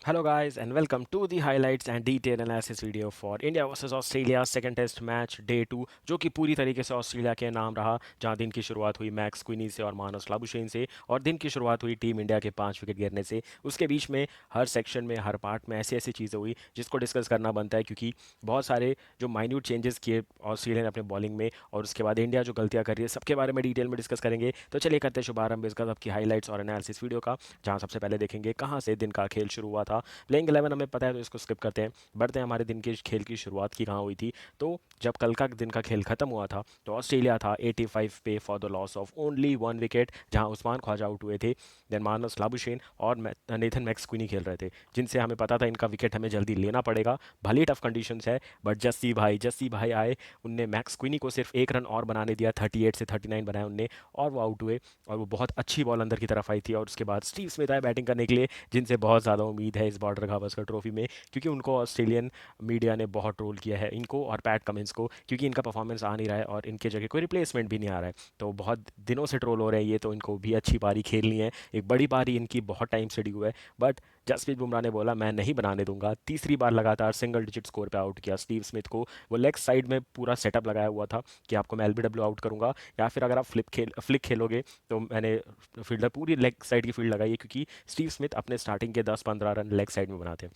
Hello guys and welcome to the highlights and detailed analysis video for India versus Australia second test match day 2 जो कि पूरी तरीके से Australia के नाम रहा। जहां दिन की शुरुआत हुई मैक्स क्विनी से और मानस लाबुशेन से और दिन की शुरुआत हुई टीम इंडिया के 5 विकेट गिरने से। उसके बीच में हर सेक्शन में हर पार्ट में ऐसी ऐसी चीज़ें हुई जिसको डिस्कस करना बनता है, क्योंकि बहुत सारे जो माइन्यूट चेंजेस किए ऑस्ट्रेलिया ने अपने बॉलिंग में और उसके बाद इंडिया जो गलतियां कर रही है सबके बारे में डिटेल में डिस्कस करेंगे। तो चलिए करते हैं शुभारंभ इस गजब की हाईलाइट्स और एनालिसिस वीडियो का, जहां सबसे पहले देखेंगे कहां से दिन का खेल शुरू हुआ था। प्लेइंग 11 हमें पता है तो इसको स्किप करते हैं। बढ़ते हैं हमारे दिन के खेल की शुरुआत की कहाँ हुई थी। तो जब कल का दिन का खेल खत्म हुआ था तो ऑस्ट्रेलिया था 85 पे for the loss of only 1 wicket, जहां उस्मान ख्वाजा आउट हुए थे। देन मार्नस लाबुशेन और नेथन मैक्सक्विनी खेल रहे थे, जिनसे हमें पता था इनका विकेट हमें जल्दी लेना पड़ेगा। भले टफ कंडीशंस है, बट जस्सी भाई आए। उनने मैक्सक्विनी को सिर्फ एक रन और बनाने दिया, 38 से 39 बनाया उनने, और वो आउट हुए। और वो बहुत अच्छी बॉल अंदर की तरफ आई थी और उसके बाद स्टीव स्मिथ आए बैटिंग करने के लिए, जिनसे बहुत ज़्यादा उम्मीद है इस बॉर्डर गावस्कर ट्रॉफी में, क्योंकि उनको ऑस्ट्रेलियन मीडिया ने बहुत ट्रोल किया है, इनको और पैट कमिंस को, क्योंकि इनका परफॉर्मेंस आ नहीं रहा है और इनके जगह कोई रिप्लेसमेंट भी नहीं आ रहा है। तो बहुत दिनों से ट्रोल हो रहे हैं ये, तो इनको भी अच्छी पारी खेलनी है। एक बड़ी पारी इनकी बहुत टाइम से ड्यू है, बट जसप्रीत बुमराह ने बोला मैं नहीं बनाने दूंगा। तीसरी बार लगातार सिंगल डिजिट स्कोर पे आउट किया स्टीव स्मिथ को। वो लेग साइड में पूरा सेटअप लगाया हुआ था कि आपको मैं एलबीडब्ल्यू आउट करूंगा, या फिर अगर आप फ्लिक खेलोगे तो मैंने फील्डर पूरी लेग साइड की फील्ड लगाई है, क्योंकि स्टीव स्मिथ अपने स्टार्टिंग के 10-15 रन लेग साइड में बनाते हैं।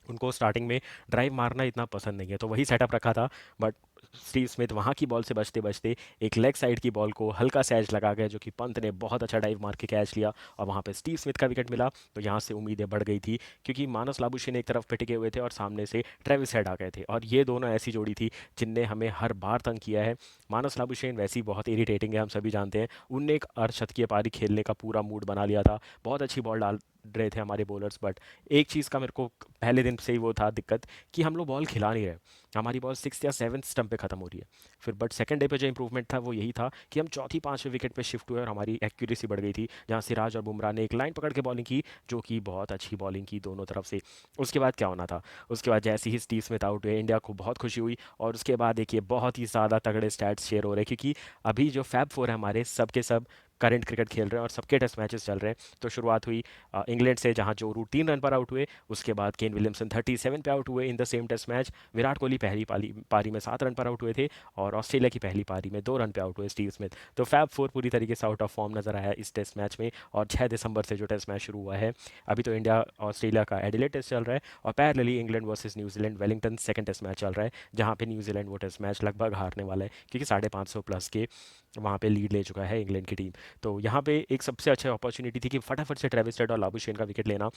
उनको स्टार्टिंग में ड्राइव मारना इतना पसंद नहीं है, तो वही सेटअप रखा था। बट स्टीव स्मिथ वहाँ की बॉल से बचते बचते एक लेग साइड की बॉल को हल्का सा एज लगा गया, जो कि पंत ने बहुत अच्छा डाइव मार के कैच लिया और वहाँ पे स्टीव स्मिथ का विकेट मिला। तो यहाँ से उम्मीदें बढ़ गई थी, क्योंकि मानस लाबुशेन एक तरफ पे टिके हुए थे और सामने से ट्रेविस हेड आ गए थे, और ये दोनों ऐसी जोड़ी थी जिनने हमें हर बार तंग किया है। मानस लाबुशेन वैसे ही बहुत इरिटेटिंग है, हम सभी जानते हैं। उनने एक अर्धशतकीय पारी खेलने का पूरा मूड बना लिया था, बहुत अच्छी बॉल डाल रहे थे हमारे बॉलर्स। बट एक चीज़ का मेरे को पहले दिन से ही वो था दिक्कत, कि हम लोग बॉल खिला नहीं रहे। हमारी बॉल 6 या 7 स्टंप पे खत्म हो रही है। फिर बट सेकंड डे पे जो इंप्रूवमेंट था वो यही था कि हम चौथी पांचवें विकेट पे शिफ्ट हुए और हमारी एक्यूरेसी बढ़ गई थी, जहां सिराज और बुमराह ने एक लाइन पकड़ के बॉलिंग की, जो कि बहुत अच्छी बॉलिंग की दोनों तरफ से। उसके बाद क्या होना था, उसके बाद जैसे ही स्टीव स्मिथ आउट हुए इंडिया को बहुत खुशी हुई। और उसके बाद देखिए बहुत ही ज़्यादा तगड़े स्टैट्स शेयर हो रहे हैं, क्योंकि अभी जो फैब फोर है हमारे सबके सब करंट क्रिकेट खेल रहे हैं और सबके टेस्ट मैचेस चल रहे हैं। तो शुरुआत हुई इंग्लैंड से, जहां जो रूट 3 रन पर आउट हुए। उसके बाद केन विलियमसन 37 पे आउट हुए in the same test match. Virat Kohli पहली पारी में 7 रन पर आउट हुए थे, और ऑस्ट्रेलिया की पहली पारी में 2 रन पे आउट हुए स्टीव स्मिथ। तो फैब फोर पूरी तरीके से आउट ऑफ फॉर्म नजर आया इस टेस्ट मैच में। और 6 दिसंबर से जो टेस्ट मैच शुरू हुआ है, अभी तो इंडिया ऑस्ट्रेलिया का एडिलेड टेस्ट चल रहा है, और parallelly England versus New Zealand Wellington second test match चल रहा है, जहां पे न्यूजीलैंड वो टेस्ट मैच लगभग हारने वाला है, क्योंकि 550 प्लस के वहाँ पे लीड ले चुका है इंग्लैंड की टीम। तो यहाँ पे एक सबसे अच्छा अपॉर्चुनिटी थी कि फटाफट से ट्रेविस हेड और लाबुशेन का विकेट लेना,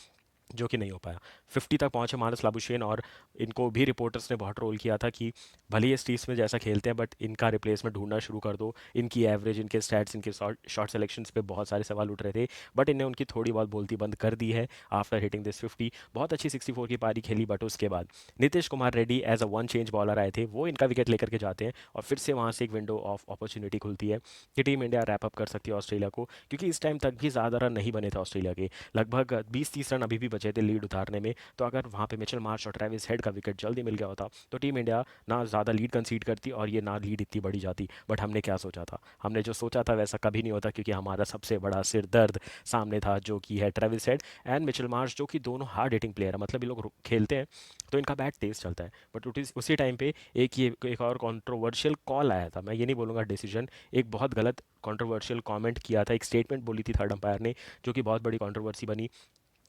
जो कि नहीं हो पाया। 50 तक पहुंचे मानस लाबुशेन, और इनको भी रिपोर्टर्स ने बहुत ट्रोल किया था कि भले ये स्टीव्स में जैसा खेलते हैं, बट इनका रिप्लेसमेंट ढूंढना शुरू कर दो। इनकी एवरेज, इनके स्टैट्स, इनके शॉट सिलेक्शंस पे बहुत सारे सवाल उठ रहे थे, बट इन्हें उनकी थोड़ी बहुत बोलती बंद कर दी है आफ्टर हिटिंग दिस 50। बहुत अच्छी 64 की पारी खेली, बट उसके बाद Nitish Kumar Reddy as a one change bowler आए थे, वो इनका विकेट लेकर के जाते हैं, और फिर से वहाँ से एक विंडो ऑफ अपॉर्चुनिटी खुलती है कि टीम इंडिया रैप अप कर सकती है ऑस्ट्रेलिया को, क्योंकि इस टाइम तक भी ज़्यादा रन नहीं बने थे ऑस्ट्रेलिया के। लगभग 20-30 रन अभी भी बचे थे लीड उतारने में। तो अगर वहाँ पे मिचेल मार्श और ट्रेविस हेड का विकेट जल्दी मिल गया होता तो टीम इंडिया ना ज़्यादा लीड कंसीड करती और ये ना लीड इतनी बड़ी जाती। बट हमने क्या सोचा था, हमने जो सोचा था वैसा कभी नहीं होता, क्योंकि हमारा सबसे बड़ा सिर दर्द सामने था, जो कि है Travis head and Mitchell Marsh, जो कि दोनों हार्ड हिटिंग प्लेयर है। मतलब ये लोग खेलते हैं तो इनका बैट तेज चलता है, बट उसी टाइम पे एक और कंट्रोवर्शियल कॉल आया था। मैं ये नहीं बोलूँगा डिसीजन, एक बहुत गलत कंट्रोवर्शियल कमेंट किया था, एक स्टेटमेंट बोली थी थर्ड अंपायर ने, जो कि बहुत बड़ी कंट्रोवर्सी बनी।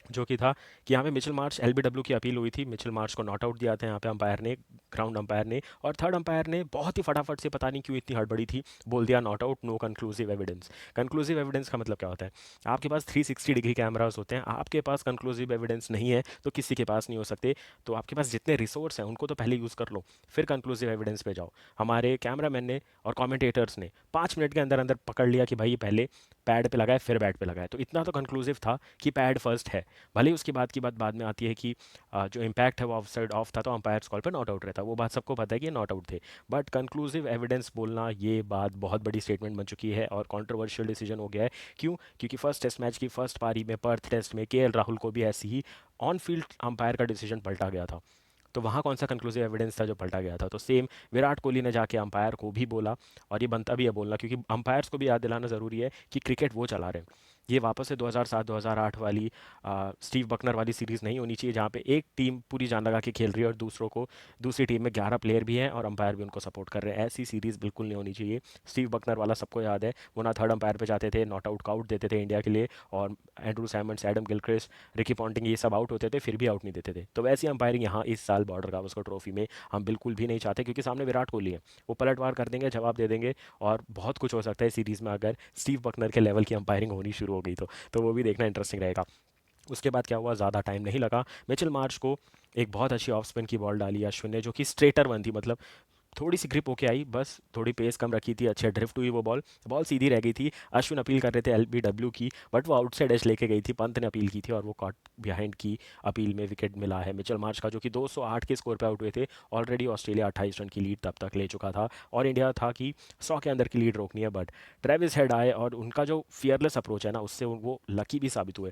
जो कि था कि यहाँ पे मिचेल मार्श एलबीडब्ल्यू की अपील हुई थी, मिचेल मार्श को नॉट आउट दिया था यहाँ पे अंपायर ने, ग्राउंड अंपायर ने, और थर्ड अंपायर ने बहुत ही फटाफट से, पता नहीं क्यों इतनी हड़बड़ी थी, बोल दिया not out, no conclusive evidence. Conclusive evidence का मतलब क्या होता है, आपके पास 360 डिग्री कैमरास होते हैं, आपके पास कंक्लूसिव एविडेंस नहीं है तो किसी के पास नहीं हो सकते। तो आपके पास जितने रिसोर्स हैं उनको तो पहले यूज़ कर लो, फिर कंक्लूसिव एविडेंस पे जाओ। हमारे कैमरामैन ने और कॉमेंटेटर्स ने 5 मिनट के अंदर अंदर पकड़ लिया कि भाई ये पहले पैड पे लगाए फिर बैट पे लगाए, तो इतना तो कंक्लूसिव था कि पैड फर्स्ट है। भले ही उसकी बात की बात बाद में आती है कि जो इम्पैक्ट है वो ऑफ साइड ऑफ था, तो अंपायर्स कॉल पर नॉट आउट रहता, वो बात सबको पता है कि ये नॉट आउट थे। बट कंक्लूसिव एविडेंस बोलना, ये बात बहुत बड़ी स्टेटमेंट बन चुकी है और कंट्रोवर्शियल डिसीजन हो गया है। क्यों? क्योंकि फर्स्ट टेस्ट मैच की फर्स्ट पारी में पर्थ टेस्ट में केएल राहुल को भी ऐसी ही ऑन फील्ड अंपायर का डिसीजन पलटा गया था। तो वहाँ कौन सा कंक्लूसिव एविडेंस था जो पलटा गया था? तो सेम विराट कोहली ने जाके अंपायर को भी बोला, और ये बनता भी है बोलना, क्योंकि अंपायर्स को भी याद दिलाना ज़रूरी है कि क्रिकेट वो चला रहे हैं। ये वापस से 2007-2008 वाली स्टीव बकनर वाली सीरीज़ नहीं होनी चाहिए, जहाँ पे एक टीम पूरी जान लगा के खेल रही है और दूसरी टीम में 11 प्लेयर भी हैं और अंपायर भी उनको सपोर्ट कर रहे हैं। ऐसी सीरीज़ बिल्कुल नहीं होनी चाहिए। स्टीव बकनर वाला सबको याद है, वो ना थर्ड अंपायर पे जाते थे, नॉट आउट का आउट देते थे इंडिया के लिए, और Andrew Symonds, Adam Gilchrist, Ricky Ponting ये सब आउट होते थे फिर भी आउट नहीं देते थे। तो वैसी अंपायरिंग यहाँ इस साल बॉर्डर गावस्कर ट्रॉफी में हम बिल्कुल भी नहीं चाहते, क्योंकि सामने विराट कोहली है, वो पलटवार कर देंगे, जवाब दे देंगे, और बहुत कुछ हो सकता है सीरीज़ में अगर स्टीव बकनर के लेवल की अंपायरिंग होनी शुरू हो गई तो वो भी देखना इंटरेस्टिंग रहेगा। उसके बाद क्या हुआ, ज़्यादा टाइम नहीं लगा, मिचेल मार्श को एक बहुत अच्छी ऑफ स्पिन की बॉल डाली अश्विन ने, जो कि स्ट्रेटर वन थी, मतलब थोड़ी सी ग्रिप होके आई, बस थोड़ी पेस कम रखी थी, अच्छे ड्रिफ्ट हुई वो बॉल, बॉल सीधी रह गई थी। अश्विन अपील कर रहे थे एलबीडब्ल्यू की, बट वो आउटसाइड एज लेके गई थी, पंत ने अपील की थी और वो कॉट बिहाइंड की अपील में विकेट मिला है मिचेल मार्श का, जो कि 208 के स्कोर पे आउट हुए थे। ऑलरेडी ऑस्ट्रेलिया 28 रन की लीड तब तक ले चुका था और इंडिया था कि 100 के अंदर की लीड रोकनी है, बट ट्रेविस हेड आए और उनका जो फियरलेस अप्रोच है ना, उससे वो लकी भी साबित हुए।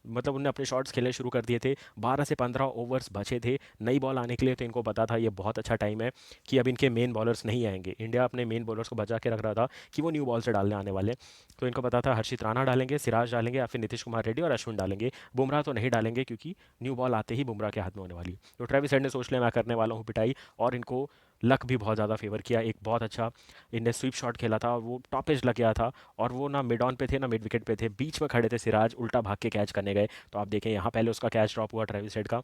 मतलब उन्होंने अपने शॉट्स खेलने शुरू कर दिए थे, 12 से 15 ओवर्स बचे थे नई बॉल आने के लिए, तो इनको पता था ये बहुत अच्छा टाइम है कि अब इनके मेन बॉलर्स नहीं आएंगे। इंडिया अपने मेन बॉलर्स को बचा के रख रहा था कि वो न्यू बॉल से डालने आने वाले हैं। तो इनको पता था हर्षित राणा डालेंगे, सिराज डालेंगे या फिर नीतीश कुमार रेड्डी और अश्विन डालेंगे, बुमराह तो नहीं डालेंगे क्योंकि न्यू बॉल आते ही बुमराह के हाथ में होने वाली है। तो ट्रेविस हेड ने सोच लिया मैं करने वाला हूँ पिटाई, और इनको लक भी बहुत ज़्यादा फेवर किया। एक बहुत अच्छा इनने स्वीप शॉट खेला था और वो टॉप एज लग गया था, और वो ना मिड ऑन पे थे ना मिड विकेट पे थे, बीच में खड़े थे, सिराज उल्टा भाग के कैच करने गए। तो आप देखें यहाँ पहले उसका कैच ड्रॉप हुआ ट्रेविस हेड का,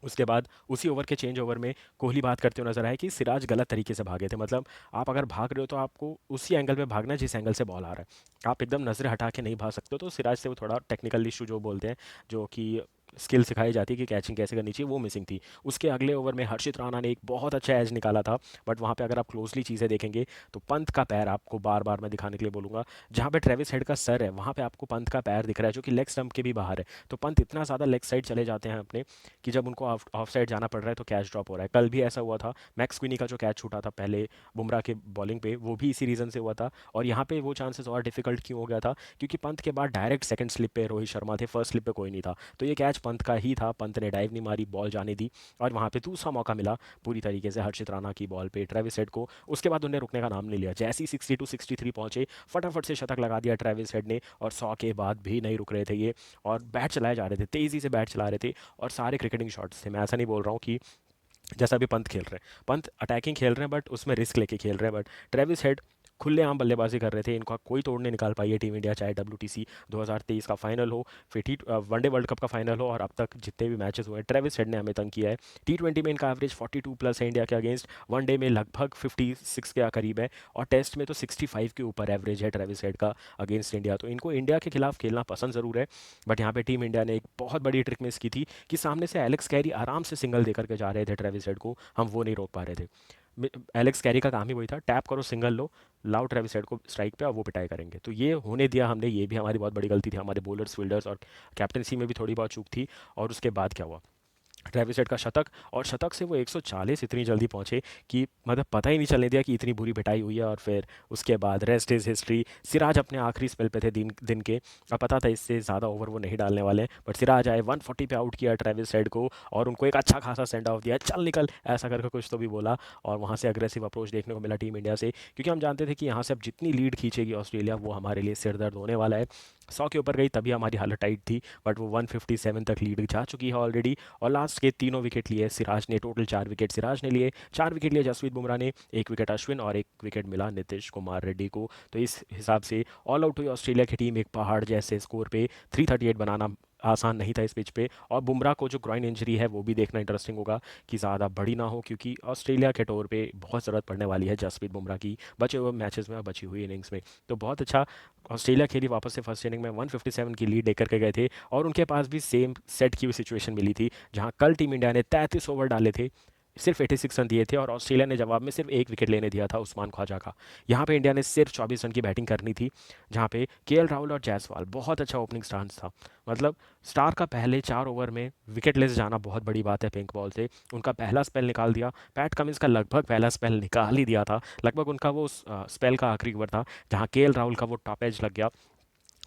उसके बाद उसी ओवर के चेंज ओवर में कोहली बात करते हुए नजर आए कि सिराज गलत तरीके से भागे थे। मतलब आप अगर भाग रहे हो तो आपको उसी एंगल पे भागना है जिस एंगल से बॉल आ रहा है, आप एकदम नजरें हटा के नहीं भाग सकते हो। तो सिराज से वो थोड़ा टेक्निकल इशू जो बोलते हैं, जो कि स्किल सिखाई जाती है कि कैचिंग कैसे करनी चाहिए, वो मिसिंग थी। उसके अगले ओवर में हर्षित राणा ने एक बहुत अच्छा एज निकाला था, बट वहाँ पे अगर आप क्लोजली चीज़ें देखेंगे तो पंत का पैर, आपको बार बार मैं दिखाने के लिए बोलूँगा, जहाँ पे ट्रेविस हेड का सर है वहाँ पे आपको पंत का पैर दिख रहा है, जो कि लेग स्टंप के भी बाहर है। तो पंत इतना ज़्यादा लेग साइड चले जाते हैं अपने कि जब उनको ऑफ साइड जाना पड़ रहा है तो कैच ड्रॉप हो रहा है। कल भी ऐसा हुआ था, मैक्स क्विनी का जो कैच छूटा था पहले बुमराह के बॉलिंग पे, वो भी इसी रीज़न से हुआ था। और यहाँ पे वो चांसेस और डिफिकल्ट क्यों हो गया था, क्योंकि पंत के बाद डायरेक्ट सेकंड स्लिप पे रोहित शर्मा थे, फर्स्ट स्लिप पे कोई नहीं था। तो ये कैच पंत का ही था, पंत ने डाइव नहीं मारी, बॉल जाने दी, और वहाँ पे दूसरा मौका मिला पूरी तरीके से हर्षित राणा की बॉल पे ट्रेविस हेड को। उसके बाद उन्हें रुकने का नाम नहीं लिया, जैसे ही 62-63 पहुंचे फटाफट से शतक लगा दिया ट्रेविस हेड ने, और 100 के बाद भी नहीं रुक रहे थे ये, और बैट चलाए जा रहे थे, तेज़ी से बैट चला रहे थे, और सारे क्रिकेटिंग शॉट्स थे। मैं ऐसा नहीं बोल रहा हूँ कि जैसा भी पंत खेल रहे हैं, पंत अटैकिंग खेल रहे हैं बट उसमें रिस्क लेके खेल रहे हैं, बट ट्रेविस हेड खुलेआम बल्लेबाजी कर रहे थे, इनका कोई तोड़ नहीं निकाल पाई है टीम इंडिया, चाहे WTC 2023 का फाइनल हो, फिर वनडे वर्ल्ड कप का फाइनल हो, और अब तक जितने भी मैचेस हुए हैं ट्रेविस हेड ने हमें तंग किया है। T20 में इनका एवरेज 42 प्लस है इंडिया के अगेंस्ट, वनडे में लगभग 56 के करीब है, और टेस्ट में तो 65 के ऊपर एवरेज है ट्रेविस हेड का अगेंस्ट इंडिया। तो इनको इंडिया के खिलाफ खेलना पसंद ज़रूर है, बट यहाँ पे टीम इंडिया ने एक बहुत बड़ी ट्रिक मिस की थी कि सामने से एलेक्स कैरी आराम से सिंगल देकर के जा रहे थे ट्रेविस हेड को, हम वो नहीं रोक पा रहे थे। एलेक्स कैरी का काम ही वही था, टैप करो, सिंगल लो, लाओ ट्रेविस हेड को स्ट्राइक पे, और वो पिटाई करेंगे। तो ये होने दिया हमने, ये भी हमारी बहुत बड़ी गलती थी, हमारे बॉलर्स फील्डर्स और कैप्टनसी में भी थोड़ी बहुत चूक थी। और उसके बाद क्या हुआ, ट्रेविस हेड का शतक, और शतक से वो 140 इतनी जल्दी पहुंचे कि मतलब पता ही नहीं चलने दिया कि इतनी बुरी पिटाई हुई है। और फिर उसके बाद रेस्ट इज़ हिस्ट्री। सिराज अपने आखिरी स्पेल पे थे दिन दिन के, अब पता था इससे ज़्यादा ओवर वो नहीं डालने वाले हैं, बट सिराज आए 140 पे आउट किया ट्रेविस हेड को, और उनको एक अच्छा खासा सेंड ऑफ दिया, चल निकल ऐसा करके कुछ तो भी बोला। और वहाँ से अग्रेसिव अप्रोच देखने को मिला टीम इंडिया से, क्योंकि हम जानते थे कि यहाँ से अब जितनी लीड खींचेगी ऑस्ट्रेलिया वो हमारे लिए सिरदर्द होने वाला है। 100 के ऊपर गई तभी हमारी हालत टाइट थी, बट वो 157 तक लीड जा चुकी है ऑलरेडी। और लास्ट के तीनों विकेट लिए सिराज ने, टोटल 4 विकेट सिराज ने लिए, 4 विकेट लिए जसप्रीत बुमराह ने, 1 विकेट अश्विन, और 1 विकेट मिला नीतीश कुमार रेड्डी को। तो इस हिसाब से ऑल आउट हुई ऑस्ट्रेलिया की टीम एक पहाड़ जैसे स्कोर पे। 338 बनाना आसान नहीं था इस पिच पे, और बुमराह को जो ग्रॉइन इंजरी है वो भी देखना इंटरेस्टिंग होगा कि ज़्यादा बड़ी ना हो, क्योंकि ऑस्ट्रेलिया के तौर पे बहुत ज़रूरत पड़ने वाली है जसप्रीत बुमराह की बचे हुए मैचेस में और बची हुई इनिंग्स में। तो बहुत अच्छा ऑस्ट्रेलिया खेली वापस से, फर्स्ट इनिंग में 157 की लीड लेकर के गए थे, और उनके पास भी सेम सेट की हुई सिचुएशन मिली थी, जहां कल टीम इंडिया ने 33 ओवर डाले थे, सिर्फ 86 रन दिए थे, और ऑस्ट्रेलिया ने जवाब में सिर्फ 1 विकेट लेने दिया था उस्मान ख्वाजा का। यहाँ पे इंडिया ने सिर्फ 24 रन की बैटिंग करनी थी, जहाँ पे KL राहुल और जायसवाल, बहुत अच्छा ओपनिंग स्टांस था। मतलब स्टार का पहले 4 ओवर में विकेटलेस जाना बहुत बड़ी बात है पिंक बॉल से, उनका पहला स्पेल निकाल दिया। पैट कमिंस का लगभग पहला स्पेल निकाल ही दिया था, लगभग उनका वो स्पेल का आखिरी ओवर था जहाँ KL राहुल का वो टॉप एज लग गया,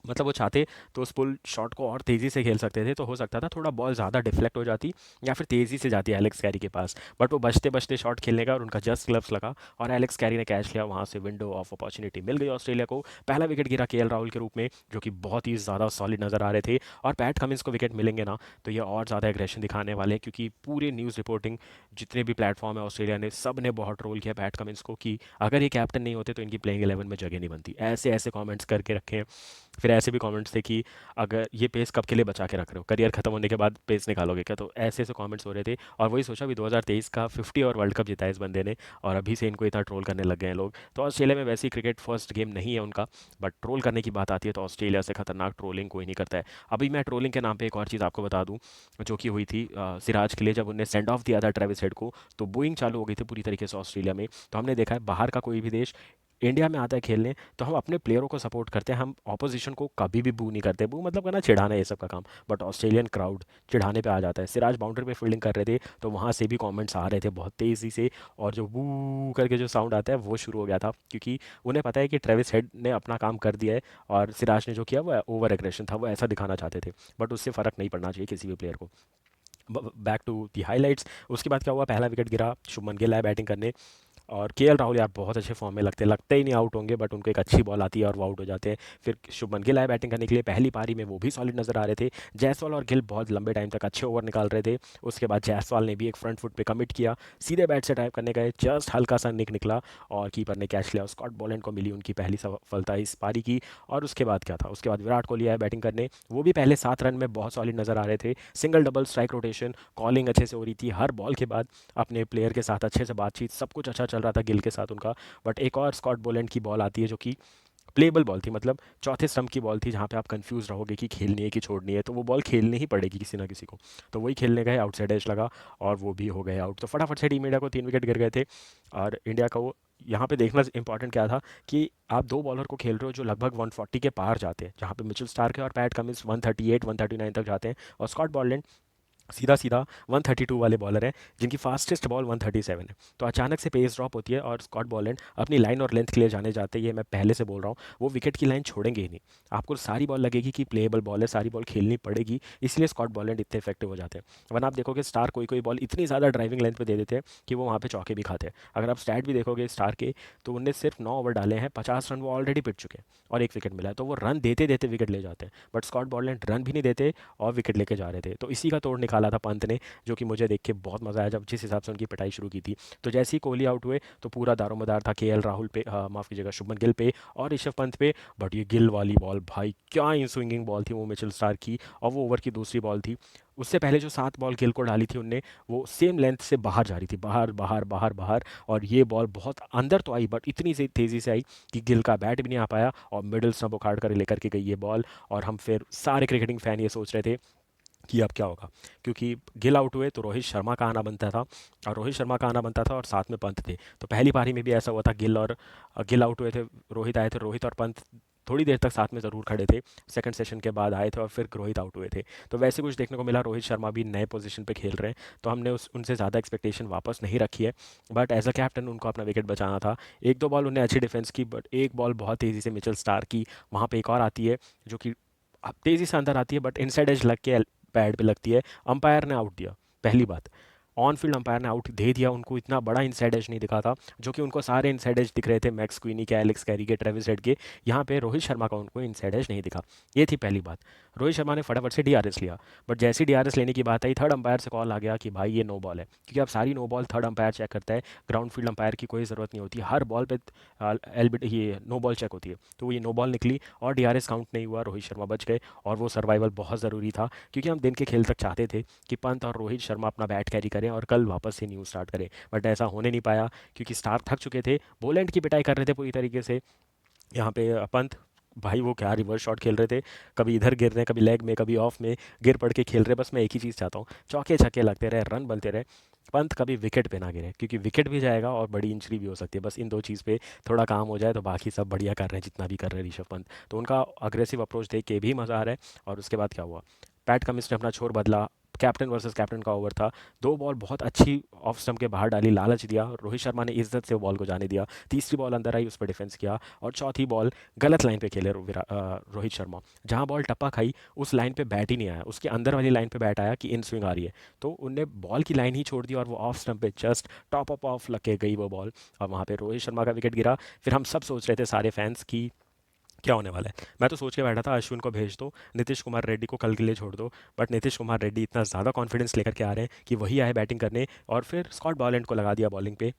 मतलब वो चाहते तो उस पुल शॉट को और तेज़ी से खेल सकते थे, तो हो सकता था थोड़ा बॉल ज़्यादा डिफ्लेक्ट हो जाती या फिर तेज़ी से जाती एलेक्स कैरी के पास। बट वो बचते बचते शॉट खेलने का और उनका जस्ट ग्लव्स लगा और एलेक्स कैरी ने कैच लिया। वहाँ से विंडो ऑफ अपॉर्चुनिटी मिल गई ऑस्ट्रेलिया को। पहला विकेट गिरा केएल राहुल के रूप में, जो कि बहुत ही ज़्यादा सॉलिड नज़र आ रहे थे। और पैट कमिंस को विकेट मिलेंगे ना, तो ये और ज़्यादा एग्रेशन दिखाने वाले हैं, क्योंकि पूरे न्यूज़ रिपोर्टिंग जितने भी प्लेटफॉर्म है ऑस्ट्रेलिया ने, सब ने बहुत ट्रोल किया पैट कमिंस को कि अगर ये कैप्टन नहीं होते तो इनकी प्लेइंग 11 में जगह नहीं बनती। ऐसे ऐसे कमेंट्स करके रखे हैं। फिर ऐसे भी कमेंट्स थे कि अगर ये पेस कब के लिए बचा के रख रहे हो, करियर खत्म होने के बाद पेस निकालोगे क्या? तो ऐसे ऐसे कमेंट्स हो रहे थे। और वही सोचा भी 2023 का 50 और वर्ल्ड कप जीता है इस बंदे ने, और अभी से इनको इतना ट्रोल करने लग गए हैं लोग। तो ऑस्ट्रेलिया में वैसे ही क्रिकेट फर्स्ट गेम नहीं है उनका, बट ट्रोल करने की बात आती है तो ऑस्ट्रेलिया से खतरनाक ट्रोलिंग कोई नहीं करता है। अभी मैं ट्रोलिंग के नाम पे एक और चीज़ आपको बता दूं, जो कि हुई थी सिराज के लिए जब उन्हें सेंड ऑफ दिया था ट्रेविस हेड को, तो बूइंग चालू हो गई थी पूरी तरीके से ऑस्ट्रेलिया में। तो हमने देखा है बाहर का कोई भी देश इंडिया में आता है खेलने, तो हम अपने प्लेयरों को सपोर्ट करते हैं, हम ऑपोजिशन को कभी भी बू नहीं करते। बू मतलब करना चिढ़ाना, ये सब का काम। बट ऑस्ट्रेलियन क्राउड चिढ़ाने पे आ जाता है। सिराज बाउंड्री पे फील्डिंग कर रहे थे, तो वहाँ से भी कमेंट्स आ रहे थे बहुत तेज़ी से, और जो बू करके जो साउंड आता है वो शुरू हो गया था, क्योंकि उन्हें पता है कि ट्रेविस हेड ने अपना काम कर दिया है और सिराज ने जो किया वो ओवर एग्रेशन था, वो ऐसा दिखाना चाहते थे। बट उससे फ़र्क नहीं पड़ना चाहिए किसी भी प्लेयर को। बैक टू दी हाईलाइट्स, उसके बाद क्या हुआ, पहला विकेट गिरा, शुभमन गिल आए बैटिंग करने। और केएल राहुल यार बहुत अच्छे फॉर्म में लगते ही नहीं आउट होंगे, बट उनको एक अच्छी बॉल आती है और वो आउट हो जाते हैं। फिर शुभमन गिल आए बैटिंग करने के लिए, पहली पारी में वो भी सॉलिड नजर आ रहे थे। जायसवाल और गिल बहुत लंबे टाइम तक अच्छे ओवर निकाल रहे थे। उसके बाद जायसवाल ने भी एक फ्रंट फुट पे कमिट किया, सीधे बैट से ड्राइव करने गए, जस्ट हल्का सा निक निकला और कीपर ने कैच लिया। स्कॉट बोलैंड को मिली उनकी पहली सफलता इस पारी की। और उसके बाद क्या था, उसके बाद विराट कोहली आए बैटिंग करने, वो भी पहले 7 रन में बहुत सॉलिड नजर आ रहे थे। Single double strike rotation, calling अच्छे से हो रही थी हर बॉल के बाद, अपने प्लेयर के साथ अच्छे से बातचीत, सब कुछ अच्छा चल रहा था गिल के साथ उनका। बट एक और स्कॉट बोलैंड की बॉल आती है जो कि प्लेबल बॉल थी, मतलब चौथे स्टंप की बॉल थी, जहाँ पे आप कंफ्यूज रहोगे कि खेलनी है कि छोड़नी है, तो वो बॉल खेलनी ही पड़ेगी किसी ना किसी को। तो वही खेलने गए, आउटसाइड एज लगा और वो भी हो गए आउट। तो फटाफट से टीम इंडिया को 3 विकेट गिर गए थे। और इंडिया का वो यहाँ पे देखना इंपॉर्टेंट क्या था, कि आप दो बॉलर को खेल रहे हो जो लगभग 140 के पार जाते हैं, जहाँ पे मिचेल स्टार्क है और पैट कमिंस 138 139 तक जाते हैं, और स्कॉट बॉलैंड सीधा सीधा 132 वाले बॉलर हैं, जिनकी फास्टेस्ट बॉल 137 है। तो अचानक से पेस ड्रॉप होती है और स्कॉट बॉलैंड अपनी लाइन और लेंथ के लिए जाने जाते हैं, ये मैं पहले से बोल रहा हूँ, वो विकेट की लाइन छोड़ेंगे ही नहीं। आपको सारी बॉल लगेगी कि प्लेएबल बॉल है, सारी बॉल खेलनी पड़ेगी, इसलिए स्कॉट बॉलैंड इतने इफेक्टिव हो जाते हैं। वरना आप देखोगे स्टार कोई कोई बॉल इतनी ज़्यादा ड्राइविंग लेंथ पे दे देते हैं कि वो वहाँ पे चौके भी खाते हैं। अगर आप स्टैट भी देखोगे स्टार के, तो उनने सिर्फ 9 ओवर डाले हैं, 50 रन वो ऑलरेडी पिट चुके हैं और एक विकेट मिला है, तो वो रन देते देते विकेट ले जाते हैं। बट स्कॉट बॉलैंड रन भी नहीं देते और विकेट लेके जा रहे थे। तो इसी का तोड़ निकाला था पंत ने, जो कि मुझे देख के बहुत मज़ा आया जब जिस हिसाब से उनकी पिटाई शुरू की थी। तो जैसे ही कोहली आउट हुए, तो पूरा दारोमदार था केएल राहुल पे, माफ़ कीजिएगा शुभमन गिल पे और ऋषभ पंत पे। बट ये गिल वाली बॉल भाई क्या इन स्विंगिंग बॉल थी वो मिचेल स्टार की, और वो ओवर की दूसरी बॉल थी। उससे पहले जो 7 बॉल गिल को डाली थी उनने, वो सेम लेंथ से बाहर जा रही थी, बाहर बाहर बाहर बाहर। और ये बॉल बहुत अंदर तो आई, बट इतनी से तेज़ी से आई कि गिल का बैट भी नहीं आ पाया और मिडिल स्टंप उखाड़ कर लेकर के गई ये बॉल। और हम फिर सारे क्रिकेटिंग फैन ये सोच रहे थे कि अब क्या होगा, क्योंकि गिल आउट हुए तो रोहित शर्मा का आना बनता था, और रोहित शर्मा का आना बनता था और साथ में पंत थे। तो पहली पारी में भी ऐसा हुआ था, गिल आउट हुए थे, रोहित आए थे, रोहित और पंत थोड़ी देर तक साथ में ज़रूर खड़े थे। सेकंड सेशन के बाद आए थे और फिर रोहित आउट हुए थे। तो वैसे कुछ देखने को मिला, रोहित शर्मा भी नए पोजीशन पे खेल रहे हैं, तो हमने उनसे ज़्यादा एक्सपेक्टेशन वापस नहीं रखी है। बट एज अ कैप्टन उनको अपना विकेट बचाना था। एक दो बॉल उन्हें अच्छी डिफेंस की, बट एक बॉल बहुत तेज़ी से मिचेल स्टार की वहाँ पे एक और आती है, जो कि तेज़ी से अंदर आती है, बट इनसाइड एज लग के पैड पे लगती है। अंपायर ने आउट दिया, पहली बात, ऑन फील्ड अंपायर ने आउट दे दिया, उनको इतना बड़ा इनसाइड एज नहीं दिखा था, जो कि उनको सारे इनसाइड एज दिख रहे थे, मैक्स क्वीनी के, एलेक्स कैरी के, ट्रेविस हेड के। यहाँ पे रोहित शर्मा का उनको इनसाइड एज नहीं दिखा। ये थी पहली बात। रोहित शर्मा ने फटाफट से डीआरएस लिया, बट जैसे ही डीआरएस लेने की बात आई, थर्ड अंपायर से कॉल आ गया कि भाई ये नो बॉल है, क्योंकि अब सारी no ball third umpire check करता है। ग्राउंड फील्ड अंपायर की कोई ज़रूरत नहीं होती, हर बॉल पे ये नो बॉल चेक होती है। तो ये नो बॉल निकली और डीआरएस काउंट नहीं हुआ, रोहित शर्मा बच गए। और वो सर्वाइवल बहुत ज़रूरी था, क्योंकि हम दिन के खेल तक चाहते थे कि पंत और रोहित शर्मा अपना बैट कैरी करें और कल वापस से न्यू स्टार्ट करें। बट ऐसा होने नहीं पाया, क्योंकि स्टार थक चुके थे, बोलैंड की पिटाई कर रहे थे पूरी तरीके से। यहाँ पे पंत भाई वो क्या रिवर्स शॉट खेल रहे थे, कभी इधर गिर रहे हैं, कभी लेग में, कभी ऑफ में गिर पड़ के खेल रहे। बस मैं एक ही चीज़ चाहता हूँ, चौके छक्के लगते रहे, रन बनते रहे, पंत कभी विकेट पे ना गिरे, क्योंकि विकेट भी जाएगा और बड़ी इंजरी भी हो सकती है। बस इन दो चीज़ पे थोड़ा काम हो जाए तो बाकी सब बढ़िया कर रहे हैं, जितना भी कर रहे हैं ऋषभ पंत। तो उनका अग्रेसिव अप्रोच देख के भी मज़ा आ रहा है। और उसके बाद क्या हुआ, पैट कमिंस ने अपना छोर बदला, कैप्टन वर्सेस कैप्टन का ओवर था। दो बॉल बहुत अच्छी ऑफ स्टंप के बाहर डाली, लालच दिया, रोहित शर्मा ने इज्जत से वो बॉल को जाने दिया। तीसरी बॉल अंदर आई, उस पर डिफेंस किया। और चौथी बॉल गलत लाइन पे खेले रोहित शर्मा, जहां बॉल टप्पा खाई उस लाइन पे बैट ही नहीं आया, उसके अंदर वाली लाइन पे बैट आया कि इन स्विंग आ रही है, तो उनने बॉल की लाइन ही छोड़ दी और वो ऑफ स्टंप पे जस्ट टॉप अप ऑफ लग के गई वो बॉल। और वहाँ पे रोहित शर्मा का विकेट गिरा। फिर हम सब सोच रहे थे, सारे फैंस, की क्या होने वाला है। मैं तो सोच के बैठा था अश्विन को भेज दो, नीतीश कुमार रेड्डी को कल के लिए छोड़ दो। बट नीतीश कुमार रेड्डी इतना ज़्यादा कॉन्फिडेंस लेकर के आ रहे हैं कि वही आए बैटिंग करने, और फिर स्कॉट बॉलैंड को लगा दिया बॉलिंग पे,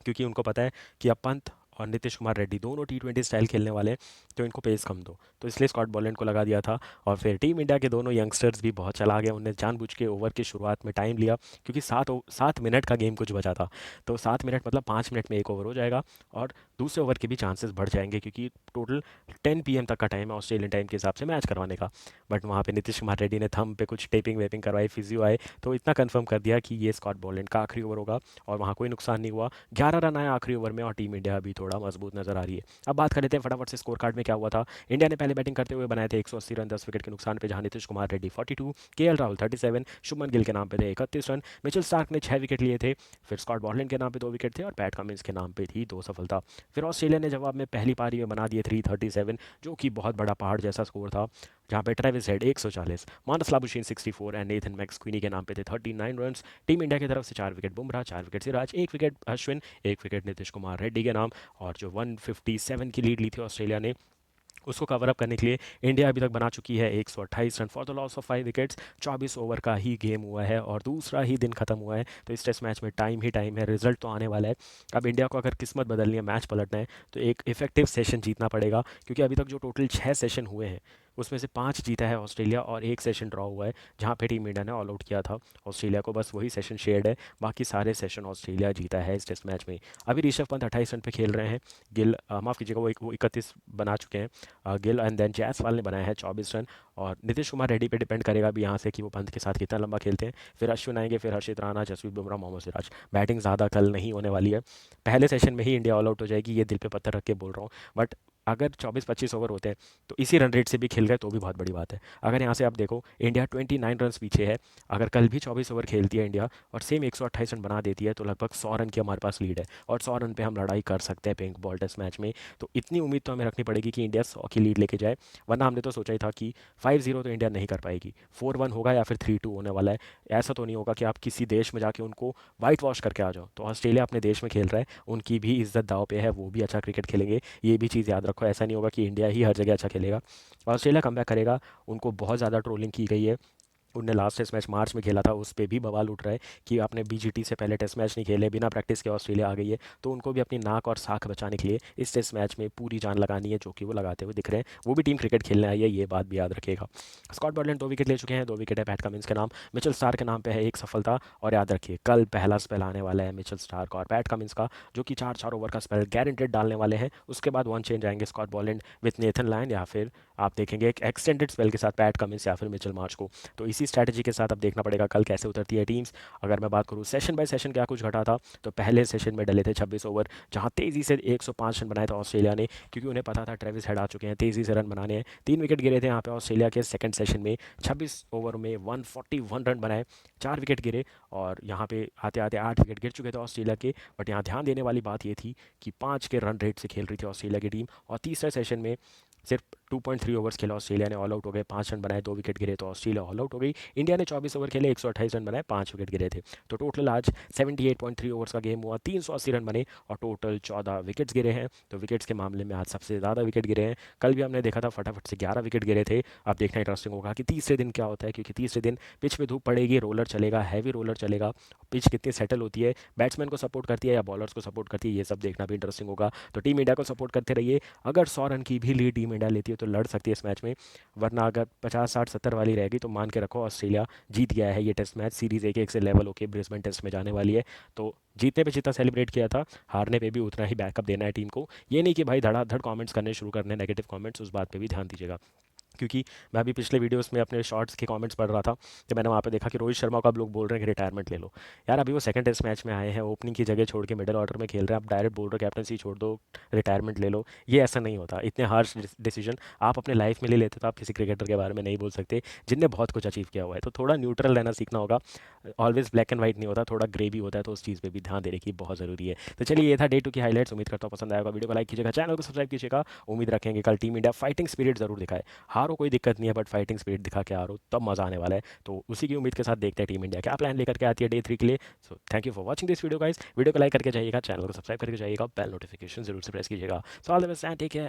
क्योंकि उनको पता है कि अब पंत और नीतीश कुमार रेड्डी दोनों T20 स्टाइल खेलने वाले हैं, तो इनको पेस कम दो, तो इसलिए स्कॉट बॉलैंड को लगा दिया था। और फिर टीम इंडिया के दोनों यंगस्टर्स भी बहुत चला गए, उन्हें जानबूझ के ओवर की शुरुआत में टाइम लिया, क्योंकि 7 मिनट का गेम कुछ बचा था। तो 7 मिनट मतलब 5 मिनट में एक ओवर हो जाएगा, और दूसरे ओवर के भी चांसेस बढ़ जाएंगे, क्योंकि टोटल 10 PM तक का टाइम है ऑस्ट्रेलियन टाइम के हिसाब से मैच करवाने का। बट वहाँ पे नीतीश कुमार रेड्डी ने थंब पे कुछ टेपिंग वेपिंग करवाई, फिजियो आए, तो इतना कंफर्म कर दिया कि ये स्कॉट बॉलैंड का आखिरी ओवर होगा। और वहाँ कोई नुकसान नहीं हुआ, 11 रन आए आखिरी ओवर में, और टीम इंडिया भी थोड़ा मजबूत नजर आ रही है। अब बात कर लेते हैं फटाफट से स्कोर कार्ड में क्या हुआ था। इंडिया ने पहले बैटिंग करते हुए बनाए थे 180 रन 10 विकेट के नुकसान पे, जहां नीतीश कुमार रेड्डी 42, KL राहुल 37, शुभमन गिल के नाम पे थे 31 रन, मिचेल स्टार्क ने 6 विकेट लिए थे, फिर स्कॉट बॉलैंड के नाम पे 2 विकेट थे, और पैट कमिंस के नाम पे थी 2 सफलता। फिर ऑस्ट्रेलिया ने जवाब में पहली पारी में बना दिए 337, जो कि बहुत बड़ा पहाड़ जैसा स्कोर था, जहां पे Travis Head 140, Marnus Labuschagne 64 and Nathan McSweeney के नाम पे थे 39 रन। टीम इंडिया की तरफ से 4 wicket Bumrah, 4 wicket Siraj, 1 wicket Ashwin, 1 wicket Nitish Kumar Reddy के नाम। और जो 157 की लीड ली थी ऑस्ट्रेलिया ने, उसको कवर अप करने के लिए इंडिया अभी तक बना चुकी है 128 run for the loss of 5 wickets. 24 over का ही गेम हुआ है और दूसरा ही दिन खत्म हुआ है, तो इस टेस्ट मैच में टाइम ही टाइम है, रिजल्ट तो आने वाला है। अब इंडिया को अगर किस्मत बदलनी है, मैच पलटना है, तो एक इफेक्टिव सेशन जीतना पड़ेगा, क्योंकि अभी तक जो टोटल 6 सेशन हुए हैं, उसमें से 5 जीता है ऑस्ट्रेलिया और एक सेशन ड्रॉ हुआ है, जहाँ पे टीम इंडिया ने ऑल आउट किया था ऑस्ट्रेलिया को। बस वही सेशन शेयर्ड है, बाकी सारे सेशन ऑस्ट्रेलिया जीता है इस टेस्ट मैच में। अभी ऋषभ पंत 28 रन पे खेल रहे हैं, गिल माफ़ कीजिएगा, वो 31 बना चुके हैं, गिल, एंड देन जायसवाल ने बनाया है 24 रन। और नीतीश कुमार रेड्डी पे डिपेंड करेगा अभी यहाँ से कि वो पंत के साथ कितना लंबा खेलते हैं। फिर अश्विन आएंगे, फिर हर्षित राणा, जसप्रीत बुमराह, मोहम्मद सिराज। बैटिंग ज़्यादा कल नहीं होने वाली है, पहले सेशन में ही इंडिया ऑल आउट हो जाएगी, ये दिल पे पत्थर रख के बोल रहा हूँ। बट अगर 24-25 ओवर होते हैं, तो इसी रन रेट से भी खेल गए तो भी बहुत बड़ी बात है। अगर यहाँ से आप देखो, इंडिया 29 रन पीछे है, अगर कल भी 24 ओवर खेलती है इंडिया और सेम 128 रन बना देती है, तो लगभग 100 रन की हमारे पास लीड है, और 100 रन पे हम लड़ाई कर सकते हैं पिंक बॉल टेस्ट मैच में। तो इतनी उम्मीद तो हमें रखनी पड़ेगी कि इंडिया 100 की लीड लेके जाए, वरना हमने तो सोचा ही था कि 5-0 तो इंडिया नहीं कर पाएगी, 4-1 होगा या फिर 3-2 होने वाला है। ऐसा तो नहीं होगा कि आप किसी देश में जाके उनको वाइट वॉश करके आ जाओ। तो ऑस्ट्रेलिया अपने देश में खेल रहा है, उनकी भी इज्जत दाव पे है, वो भी अच्छा क्रिकेट खेलेंगे, ये भी चीज़ याद रखो। ऐसा नहीं होगा कि इंडिया ही हर जगह अच्छा खेलेगा, ऑस्ट्रेलिया कमबैक करेगा। उनको बहुत ज़्यादा ट्रोलिंग की गई है, उनने लास्ट टेस्ट मैच मार्च में खेला था, उस पर भी बवाल उठ रहा है कि आपने BGT से पहले टेस्ट मैच नहीं खेले, बिना प्रैक्टिस के ऑस्ट्रेलिया आ गई है। तो उनको भी अपनी नाक और साख बचाने के लिए इस टेस्ट मैच में पूरी जान लगानी है, जो कि वो लगाते हुए दिख रहे हैं। वो भी टीम क्रिकेट खेलने आई है, ये बात भी याद रखिएगा। स्कॉट बॉलैंड 2 विकेट ले चुके हैं, 2 विकेट है पैट कमिंस के नाम, मिचेल स्टार के नाम पे है 1 सफलता। और याद रखिए, कल पहला स्पेल आने वाला है मिचेल स्टार्क और पैट कमिंस का, जो कि 4-4 ओवर का स्पेल गारंटेड डालने वाले हैं। उसके बाद वन चेंज आएंगे, Scott Boland with Nathan Lyon, या फिर आप देखेंगे एक एक्सटेंडेड स्पेल के साथ पैट कमिंस या फिर मिचेल मार्च को। तो इसी स्ट्रैटेजी के साथ अब देखना पड़ेगा कल कैसे उतरती है टीम्स। अगर मैं बात करूँ सेशन बाय सेशन क्या कुछ घटा था, तो पहले सेशन में डले थे 26 ओवर, जहां तेज़ी से 105 रन बनाए थे ऑस्ट्रेलिया ने, क्योंकि उन्हें पता था ट्रेविस हेड आ चुके हैं, तेज़ी से रन बनाने हैं। 3 विकेट गिरे थे यहाँ पे ऑस्ट्रेलिया के सेकंड सेशन में, 26 ओवर में 141 रन बनाए, 4 विकेट गिरे। और यहाँ पे आते आते 8 विकेट गिर चुके थे ऑस्ट्रेलिया के। बट यहाँ ध्यान देने वाली बात ये थी कि 5 के रन रेट से खेल रही थी ऑस्ट्रेलिया की टीम, और तीसरे सेशन में सिर्फ 2.3 ओवर्स खेला, ऑस्ट्रेलिया ने ऑल आउट हो गए, 5 रन बनाए, 2 विकेट गिरे, तो ऑस्ट्रेलिया ऑल आउट हो गई। इंडिया ने 24 ओवर खेले, 128 रन बनाए, 5 विकेट गिरे थे। तो टोटल आज 78.3 ओवर्स का गेम हुआ, 380 रन बने, और टोटल 14 विकेट्स गिरे हैं। तो विकेट्स के मामले में आज सबसे ज़्यादा विकेट गिरे हैं। कल भी हमने देखा था फटाफट से 11 विकेट गिरे थे। अब देखना इंटरेस्टिंग होगा कि तीसरे दिन क्या होता है, क्योंकि तीसरे दिन पिच पे धूप पड़ेगी, रोलर चलेगा, हैवी रोलर चलेगा, पिच कितनी सेटल होती है, बैट्समैन को सपोर्ट करती है या बॉलर्स को सपोर्ट करती है, ये सब देखना भी इंटरेस्टिंग होगा। तो टीम इंडिया को सपोर्ट करते रहिए। अगर 100 रन की भी लीड टीम इंडिया लेती है तो लड़ सकती है इस मैच में, वरना अगर 50-60-70 वाली रहेगी तो मान के रखो ऑस्ट्रेलिया जीत गया है ये टेस्ट मैच, सीरीज 1-1 से लेवल होकर ब्रिस्बेन टेस्ट में जाने वाली है। तो जीतने पे जितना सेलिब्रेट किया था, हारने पे भी उतना ही बैकअप देना है टीम को। ये नहीं कि भाई धड़ाधड़ कमेंट्स करने शुरू करने नेगेटिव कमेंट्स, उस बात पे भी ध्यान दीजिएगा। क्योंकि मैं अभी पिछले वीडियोस में अपने शॉर्ट्स के कमेंट्स पढ़ रहा था, तो मैंने वहाँ पे देखा कि रोहित शर्मा को अब लोग बोल रहे हैं कि रिटायरमेंट ले लो। यार अभी वो सेकंड टेस्ट मैच में आए हैं, ओपनिंग की जगह छोड़ के मिडिल ऑर्डर में खेल रहे हैं, आप डायरेक्ट बोल रहे हो कैप्टनसी छोड़ दो, रिटायरमेंट ले लो। ये ऐसा नहीं होता, इतने हार्श डिसीजन आप अपने लाइफ में ले लेते तो आप किसी क्रिकेटर के बारे में नहीं बोल सकते जिनने बहुत कुछ अचीव किया हुआ है। तो थोड़ा न्यूट्रल रहना सीखना होगा, ऑलवेज ब्लैक एंड वाइट नहीं होता, थोड़ा ग्रे भी होता है, तो उस चीज़ पे भी ध्यान देने की बहुत ज़रूरी है। तो चलिए ये था डे 2 की हाईलाइट्स, उम्मीद करता हूँ पसंद आएगा। वीडियो को लाइक कीजिएगा, चैनल को सब्सक्राइब कीजिएगा। उम्मीद रखेंगे कल टीम इंडिया फाइटिंग स्पिरिट ज़रूर दिखाए। हारो कोई दिक्कत नहीं है, बट फाइटिंग स्पिरिट दिखा के हारो तब मज़ा आने वाला है। तो उसी की उम्मीद के साथ देखते हैं टीम इंडिया क्या प्लान लेकर के आती है डे 3 के लिए। So thank you for watching this video guys. Video को लाइक करके जाइएगा, चैनल को सब्सक्राइब करके जाइएगा, बेल नोटिफिकेशन जरूर से प्रेस कीजिएगा। So all the best and take care.